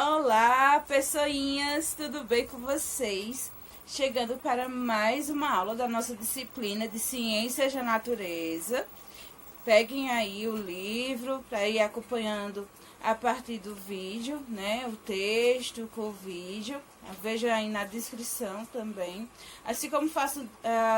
Olá, pessoinhas, tudo bem com vocês? Chegando para mais uma aula da nossa disciplina de Ciências da Natureza. Peguem aí o livro para ir acompanhando a partir do vídeo, né? O texto com o vídeo. Veja aí na descrição também. Assim como faço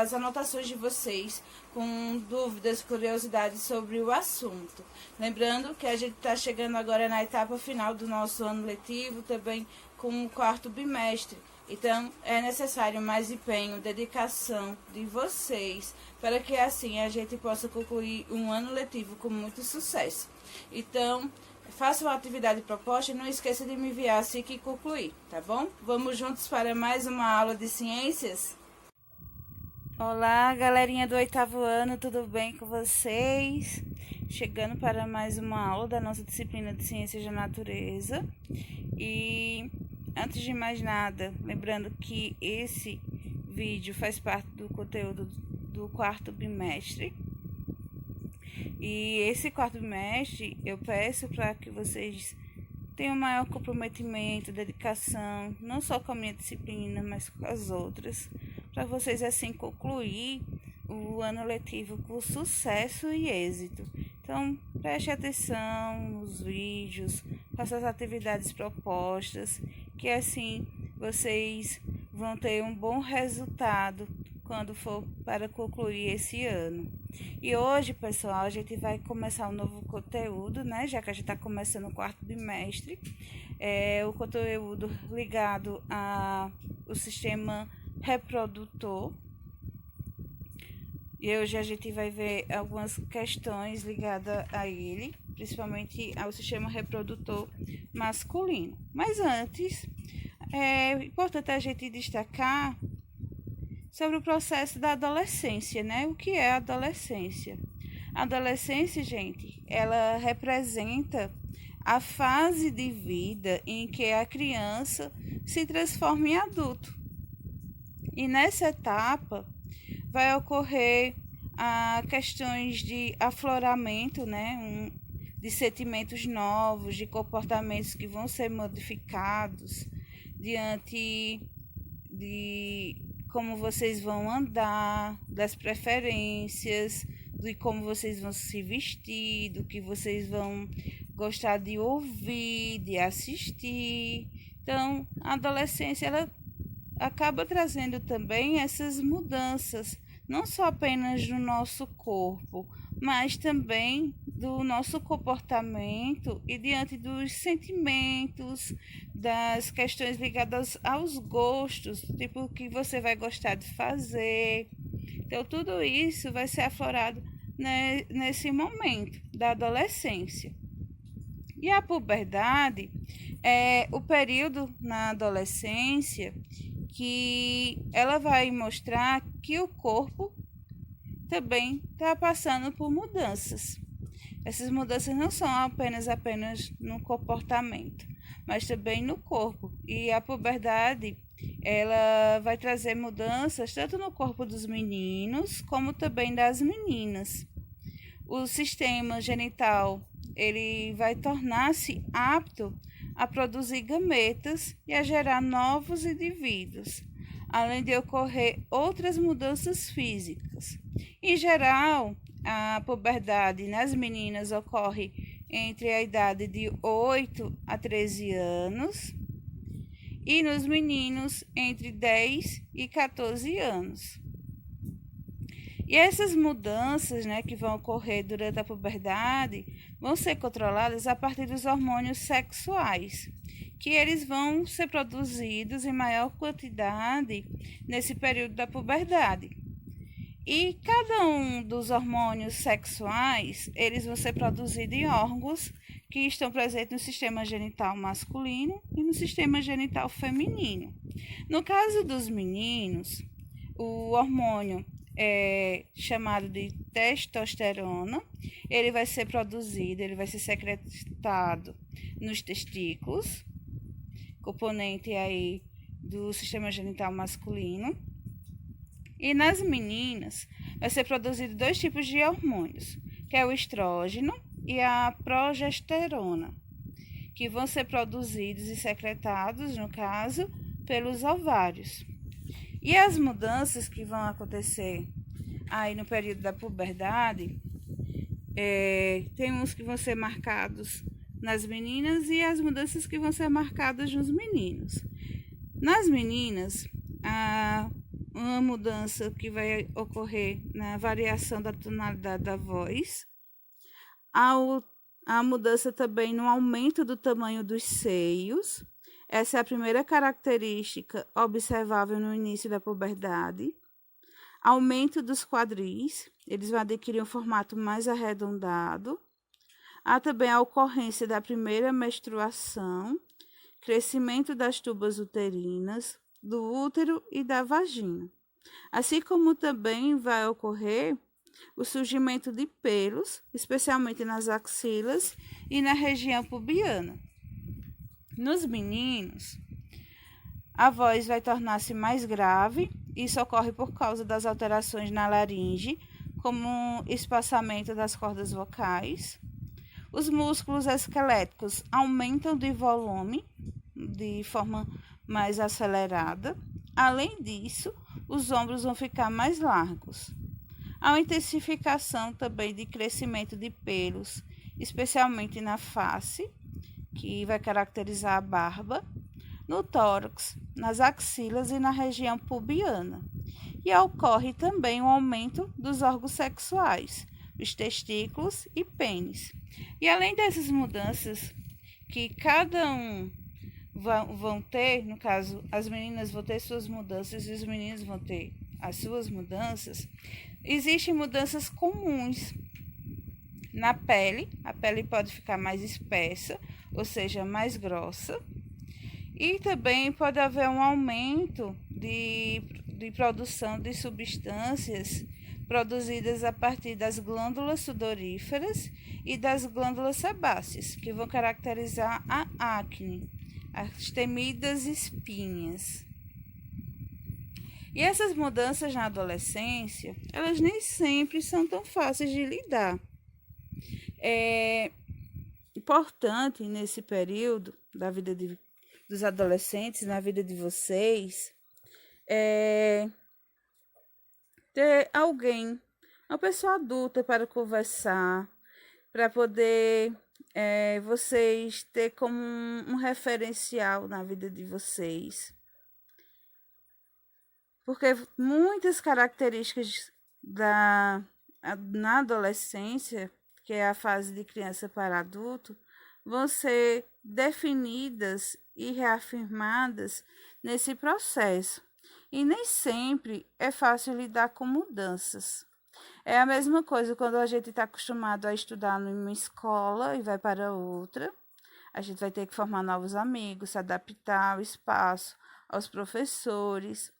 as anotações de vocês com dúvidas, curiosidades sobre o assunto. Lembrando que a gente está chegando agora na etapa final do nosso ano letivo, também com o quarto bimestre. Então, é necessário mais empenho, dedicação de vocês, para que assim a gente possa concluir um ano letivo com muito sucesso. Então, faça uma atividade proposta e não esqueça de me enviar assim que concluir, tá bom? Vamos juntos para mais uma aula de ciências? Olá, galerinha do 8º ano, tudo bem com vocês? Chegando para mais uma aula da nossa disciplina de Ciências da Natureza. E antes de mais nada, lembrando que esse vídeo faz parte do conteúdo do quarto bimestre. E esse quarto bimestre eu peço para que vocês tenham maior comprometimento, dedicação, não só com a minha disciplina, mas com as outras, para vocês assim concluir o ano letivo com sucesso e êxito. Então, preste atenção nos vídeos, faça as atividades propostas, que assim vocês vão ter um bom resultado quando for para concluir esse ano. E hoje, pessoal, a gente vai começar um novo conteúdo, né? Já que a gente está começando o quarto bimestre. O conteúdo ligado ao sistema reprodutor. E hoje a gente vai ver algumas questões ligadas a ele, principalmente ao sistema reprodutor masculino. Mas antes, é importante a gente destacar sobre o processo da adolescência, né? O que é a adolescência? A adolescência, gente, ela representa a fase de vida em que a criança se transforma em adulto. E nessa etapa vai ocorrer questões de afloramento, né? De sentimentos novos, de comportamentos que vão ser modificados diante de como vocês vão andar, das preferências, de como vocês vão se vestir, do que vocês vão gostar de ouvir, de assistir. Então, a adolescência ela acaba trazendo também essas mudanças, não só apenas do nosso corpo, mas também do nosso comportamento e diante dos sentimentos, das questões ligadas aos gostos, tipo o que você vai gostar de fazer. Então, tudo isso vai ser aflorado nesse momento da adolescência. E a puberdade é o período na adolescência que ela vai mostrar que o corpo também está passando por mudanças. Essas mudanças não são apenas no comportamento, mas também no corpo. E a puberdade, ela vai trazer mudanças tanto no corpo dos meninos, como também das meninas. O sistema genital, ele vai tornar-se apto a produzir gametas e a gerar novos indivíduos, além de ocorrer outras mudanças físicas. Em geral, a puberdade nas meninas ocorre entre a idade de 8 a 13 anos e nos meninos entre 10 e 14 anos. E essas mudanças, né, que vão ocorrer durante a puberdade vão ser controladas a partir dos hormônios sexuais, que eles vão ser produzidos em maior quantidade nesse período da puberdade. E cada um dos hormônios sexuais, eles vão ser produzidos em órgãos que estão presentes no sistema genital masculino e no sistema genital feminino. No caso dos meninos, o hormônio chamado de testosterona, ele vai ser produzido, ele vai ser secretado nos testículos, componente aí do sistema genital masculino. E nas meninas vai ser produzido 2 tipos de hormônios, que é o estrógeno e a progesterona, que vão ser produzidos e secretados, no caso, pelos ovários. E as mudanças que vão acontecer aí no período da puberdade, tem uns que vão ser marcados nas meninas e as mudanças que vão ser marcadas nos meninos. Nas meninas, uma mudança que vai ocorrer na variação da tonalidade da voz, a mudança também no aumento do tamanho dos seios. Essa é a primeira característica observável no início da puberdade. Aumento dos quadris, eles vão adquirir um formato mais arredondado. Há também a ocorrência da primeira menstruação, crescimento das tubas uterinas, do útero e da vagina. Assim como também vai ocorrer o surgimento de pelos, especialmente nas axilas e na região pubiana. Nos meninos, a voz vai tornar-se mais grave. Isso ocorre por causa das alterações na laringe, como espaçamento das cordas vocais. Os músculos esqueléticos aumentam de volume de forma mais acelerada. Além disso, os ombros vão ficar mais largos. Há uma intensificação também de crescimento de pelos, especialmente na face, que vai caracterizar a barba, no tórax, nas axilas e na região pubiana. E ocorre também o aumento dos órgãos sexuais, os testículos e pênis. E além dessas mudanças que cada um vão ter, no caso, as meninas vão ter suas mudanças e os meninos vão ter as suas mudanças, existem mudanças comuns na pele. A pele pode ficar mais espessa, ou seja, mais grossa. E também pode haver um aumento de produção de substâncias produzidas a partir das glândulas sudoríferas e das glândulas sebáceas, que vão caracterizar a acne, as temidas espinhas. E essas mudanças na adolescência, elas nem sempre são tão fáceis de lidar. É importante nesse período da vida dos adolescentes, na vida de vocês, ter alguém, uma pessoa adulta para conversar, para poder vocês ter como um referencial na vida de vocês. Porque muitas características na adolescência, que é a fase de criança para adulto, vão ser definidas e reafirmadas nesse processo. E nem sempre é fácil lidar com mudanças. É a mesma coisa quando a gente está acostumado a estudar numa escola e vai para outra. A gente vai ter que formar novos amigos, se adaptar ao espaço, aos professores.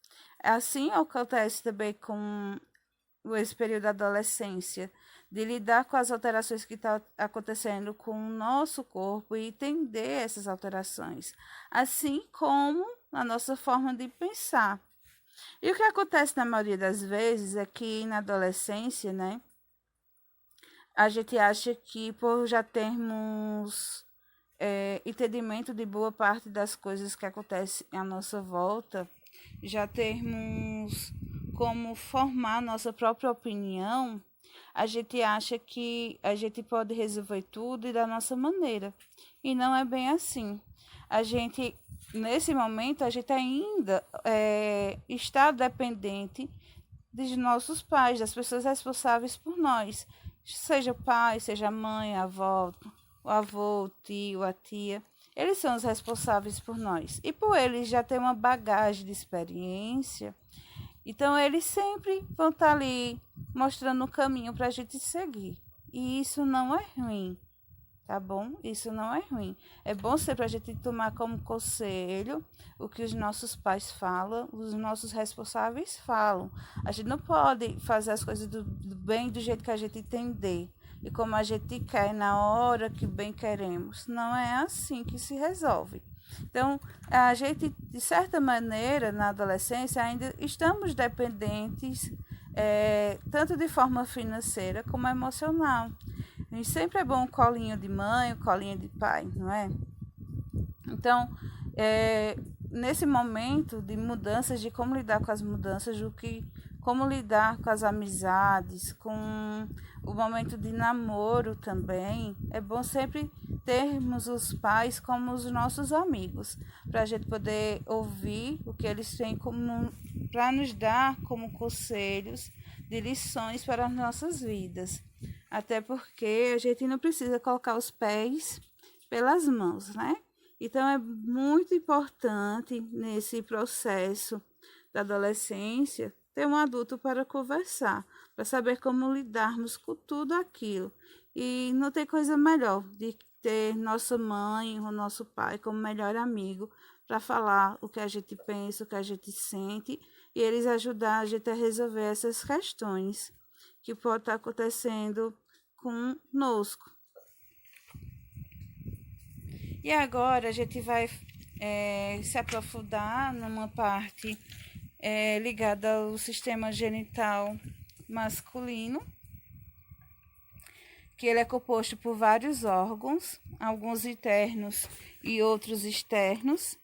Assim acontece também com esse período da adolescência, de lidar com as alterações que estão acontecendo com o nosso corpo e entender essas alterações, assim como a nossa forma de pensar. E o que acontece na maioria das vezes é que na adolescência, né, a gente acha que por já termos entendimento de boa parte das coisas que acontecem à nossa volta, já termos como formar nossa própria opinião, a gente acha que a gente pode resolver tudo e da nossa maneira. E não é bem assim. Nesse momento, a gente ainda está dependente dos nossos pais, das pessoas responsáveis por nós. Seja o pai, seja a mãe, a avó, o avô, o tio, a tia. Eles são os responsáveis por nós. E por eles já ter uma bagagem de experiência, então eles sempre vão estar ali mostrando o caminho para a gente seguir. E isso não é ruim, tá bom? Isso não é ruim. É bom sempre a gente tomar como conselho o que os nossos pais falam, os nossos responsáveis falam. A gente não pode fazer as coisas do bem do jeito que a gente entender e como a gente quer, na hora que bem queremos. Não é assim que se resolve. Então, a gente, de certa maneira, na adolescência, ainda estamos dependentes, tanto de forma financeira como emocional. E sempre é bom um colinho de mãe, um colinho de pai, não é? Então, nesse momento de mudanças, de como lidar com as mudanças, como lidar com as amizades, com o momento de namoro também, é bom sempre termos os pais como os nossos amigos, para a gente poder ouvir o que eles têm para nos dar como conselhos de lições para as nossas vidas. Até porque a gente não precisa colocar os pés pelas mãos, né? Então, é muito importante nesse processo da adolescência ter um adulto para conversar, para saber como lidarmos com tudo aquilo. E não tem coisa melhor de ter nossa mãe ou nosso pai como melhor amigo para falar o que a gente pensa, o que a gente sente e eles ajudar a gente a resolver essas questões que podem estar acontecendo conosco. E agora a gente vai se aprofundar numa parte ligada ao sistema genital masculino, que ele é composto por vários órgãos, alguns internos e outros externos.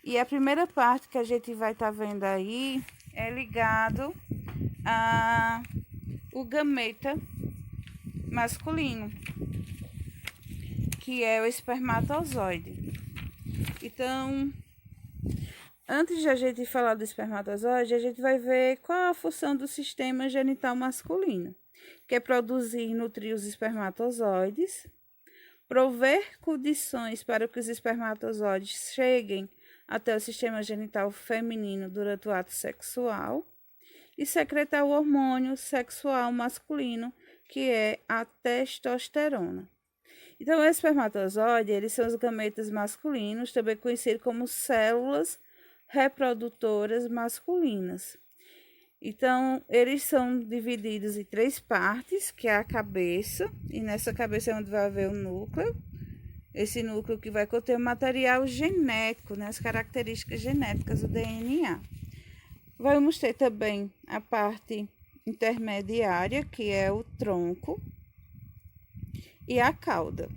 E a primeira parte que a gente vai estar vendo aí é ligado ao gameta masculino, que é o espermatozoide. Então, antes de a gente falar do espermatozoide, a gente vai ver qual é a função do sistema genital masculino, que é produzir e nutrir os espermatozoides, prover condições para que os espermatozoides cheguem até o sistema genital feminino durante o ato sexual e secretar o hormônio sexual masculino, que é a testosterona. Então, o espermatozoide, eles são os gametas masculinos, também conhecidos como células reprodutoras masculinas. Então, eles são divididos em 3 partes, que é a cabeça, e nessa cabeça é onde vai haver o núcleo. Esse núcleo que vai conter o material genético, né, as características genéticas do DNA. Vamos ter também a parte intermediária, que é o tronco, e a cauda.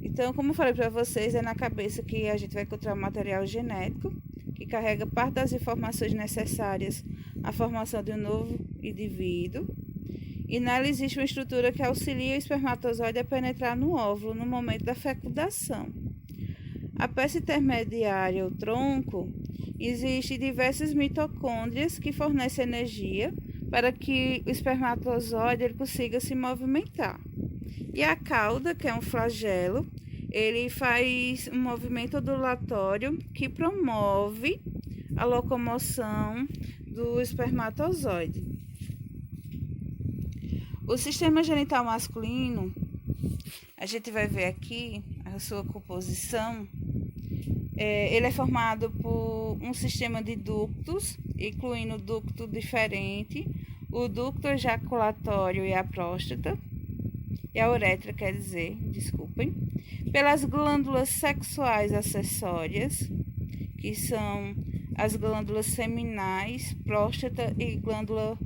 Então, como eu falei para vocês, é na cabeça que a gente vai encontrar o material genético, que carrega parte das informações necessárias à formação de um novo indivíduo. E nela existe uma estrutura que auxilia o espermatozoide a penetrar no óvulo no momento da fecundação. A peça intermediária, o tronco, existem diversas mitocôndrias que fornecem energia para que o espermatozoide ele consiga se movimentar. E a cauda, que é um flagelo, ele faz um movimento ondulatório que promove a locomoção do espermatozoide. O sistema genital masculino, a gente vai ver aqui a sua composição. Ele é formado por um sistema de ductos, incluindo o ducto diferente, o ducto ejaculatório e a próstata, e a uretra, quer dizer, desculpem, pelas glândulas sexuais acessórias, que são as glândulas seminais, próstata e glândula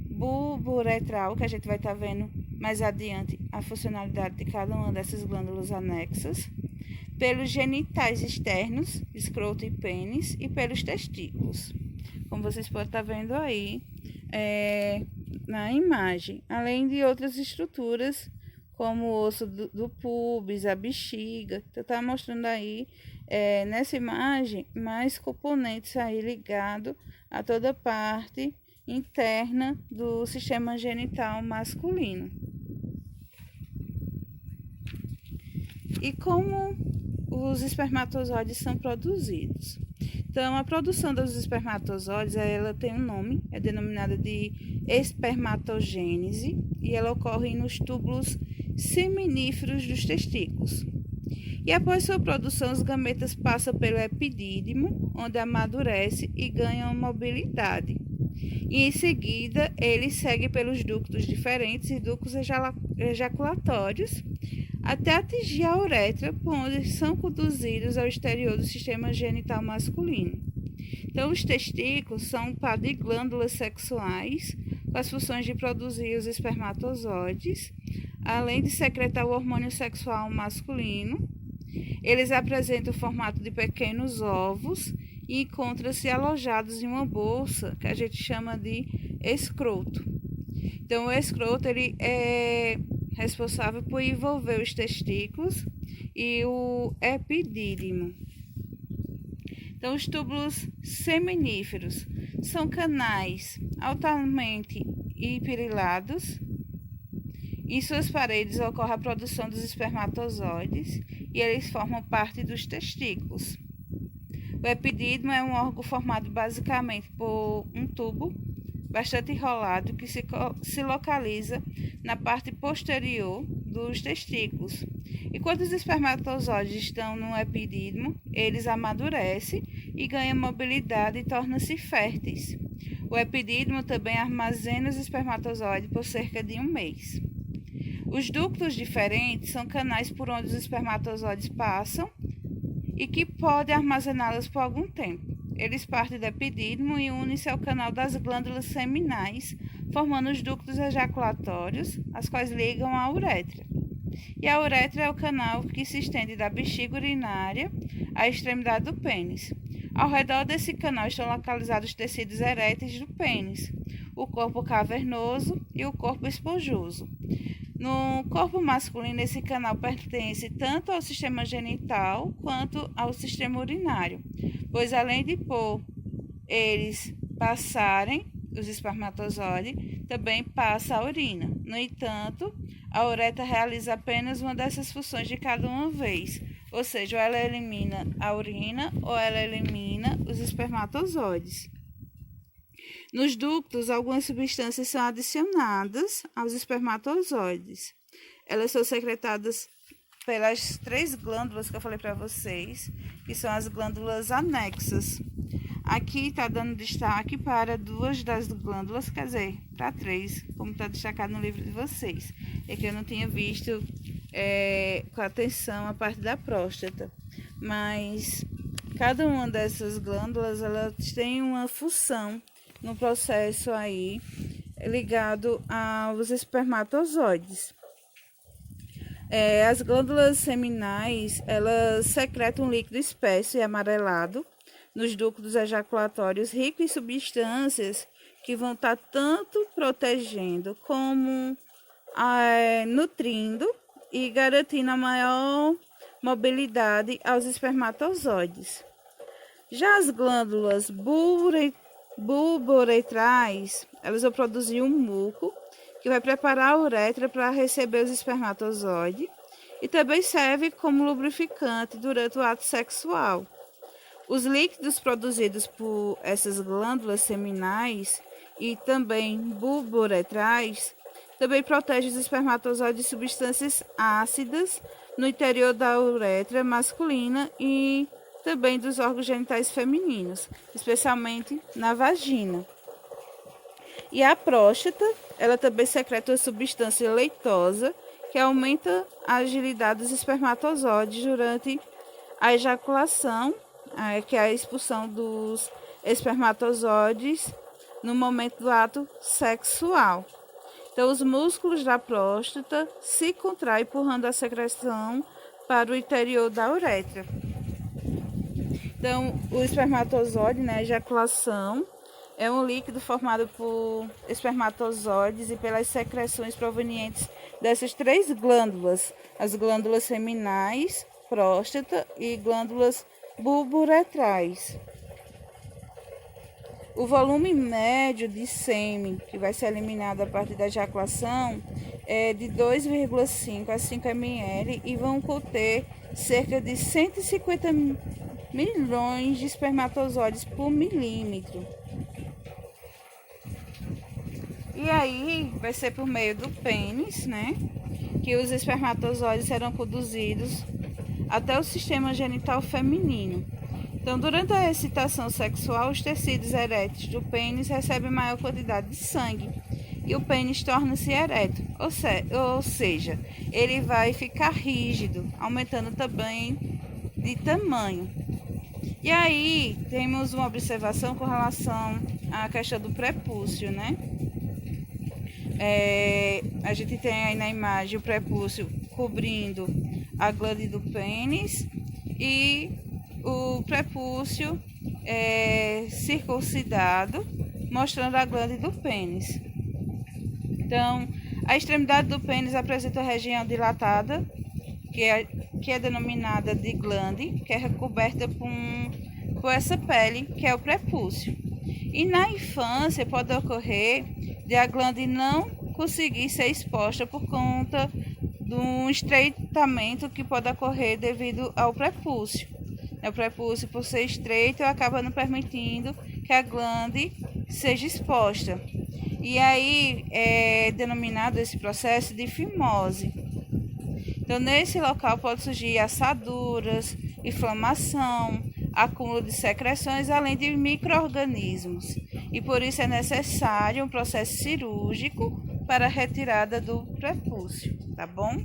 bulboretral, que a gente vai estar vendo mais adiante a funcionalidade de cada uma dessas glândulas anexas, pelos genitais externos, escroto e pênis, e pelos testículos, como vocês podem estar vendo aí na imagem, além de outras estruturas, como o osso do púbis, a bexiga. Então, tá mostrando aí, nessa imagem, mais componentes aí ligados a toda a parte interna do sistema genital masculino. E como os espermatozoides são produzidos? Então, a produção dos espermatozoides, ela tem um nome, é denominada de espermatogênese, e ela ocorre nos túbulos seminíferos dos testículos. E após sua produção, os gametas passam pelo epidídimo, onde amadurece e ganham mobilidade. E em seguida, ele segue pelos ductos diferentes e ductos ejaculatórios, até atingir a uretra, por onde são conduzidos ao exterior do sistema genital masculino. Então, os testículos são um par de glândulas sexuais com as funções de produzir os espermatozoides, além de secretar o hormônio sexual masculino, Eles apresentam o formato de pequenos ovos e encontram-se alojados em uma bolsa que a gente chama de escroto. Então, o escroto ele é responsável por envolver os testículos e o epidídimo. Então, os túbulos seminíferos são canais altamente hiperilados. Em suas paredes ocorre a produção dos espermatozoides e eles formam parte dos testículos. O epidídimo é um órgão formado basicamente por um tubo bastante enrolado que se localiza na parte posterior dos testículos. Enquanto os espermatozoides estão no epidídimo, eles amadurecem e ganham mobilidade e tornam-se férteis. O epidídimo também armazena os espermatozoides por cerca de um mês. Os ductos diferentes são canais por onde os espermatozoides passam e que podem armazená-los por algum tempo. Eles partem do epidídimo e unem-se ao canal das glândulas seminais, formando os ductos ejaculatórios, as quais ligam à uretra. E a uretra é o canal que se estende da bexiga urinária à extremidade do pênis. Ao redor desse canal estão localizados os tecidos eréteis do pênis, o corpo cavernoso e o corpo esponjoso. No corpo masculino, esse canal pertence tanto ao sistema genital quanto ao sistema urinário, pois além de por eles passarem, os espermatozoides, também passa a urina. No entanto, a uretra realiza apenas uma dessas funções de cada uma vez, ou seja, ou ela elimina a urina ou ela elimina os espermatozoides. Nos ductos, algumas substâncias são adicionadas aos espermatozoides. Elas são secretadas pelas 3 glândulas que eu falei para vocês, que são as glândulas anexas. Aqui está dando destaque para 2 das glândulas, quer dizer, para 3, como está destacado no livro de vocês. É que eu não tinha visto com atenção a parte da próstata. Mas cada uma dessas glândulas, elas tem uma função no processo aí ligado aos espermatozoides. As glândulas seminais, elas secretam um líquido espesso e amarelado nos ductos ejaculatórios, rico em substâncias que vão estar tanto protegendo como nutrindo e garantindo a maior mobilidade aos espermatozoides. Já as glândulas bulboretrais, elas vão produzir um muco que vai preparar a uretra para receber os espermatozoides e também serve como lubrificante durante o ato sexual. Os líquidos produzidos por essas glândulas seminais e também bulboretrais também protegem os espermatozoides de substâncias ácidas no interior da uretra masculina e também dos órgãos genitais femininos, especialmente na vagina. E a próstata, ela também secreta uma substância leitosa que aumenta a agilidade dos espermatozoides durante a ejaculação, que é a expulsão dos espermatozoides no momento do ato sexual. Então, os músculos da próstata se contraem, empurrando a secreção para o interior da uretra. Então, o espermatozoide, a ejaculação, é um líquido formado por espermatozoides e pelas secreções provenientes dessas 3 glândulas, as glândulas seminais, próstata e glândulas bulboretrais. O volume médio de sêmen que vai ser eliminado a partir da ejaculação é de 2,5 a 5 ml e vão conter cerca de 150 milhões de espermatozoides por milímetro. E aí vai ser por meio do pênis, que os espermatozoides serão conduzidos até o sistema genital feminino. Então, durante a excitação sexual, os tecidos eréteis do pênis recebem maior quantidade de sangue e o pênis torna-se ereto, ou seja, ele vai ficar rígido, aumentando também de tamanho. E aí, temos uma observação com relação à questão do prepúcio, A gente tem aí na imagem o prepúcio cobrindo a glande do pênis e o prepúcio circuncidado, mostrando a glande do pênis. Então, a extremidade do pênis apresenta a região dilatada, que é denominada de glande, que é recoberta por essa pele, que é o prepúcio. E na infância pode ocorrer de a glande não conseguir ser exposta por conta do estreitamento que pode ocorrer devido ao prepúcio. O prepúcio, por ser estreito, acaba não permitindo que a glande seja exposta. E aí é denominado esse processo de fimose. Então, nesse local pode surgir assaduras, inflamação, acúmulo de secreções, além de micro-organismos. E por isso é necessário um processo cirúrgico para a retirada do prepúcio, tá bom?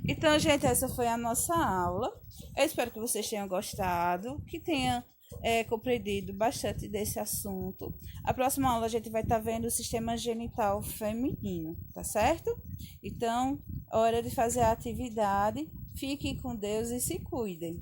Então, gente, essa foi a nossa aula. Eu espero que vocês tenham gostado, que tenham compreendido bastante desse assunto. A próxima aula a gente vai estar vendo o sistema genital feminino, tá certo? Então, hora de fazer a atividade. Fiquem com Deus e se cuidem.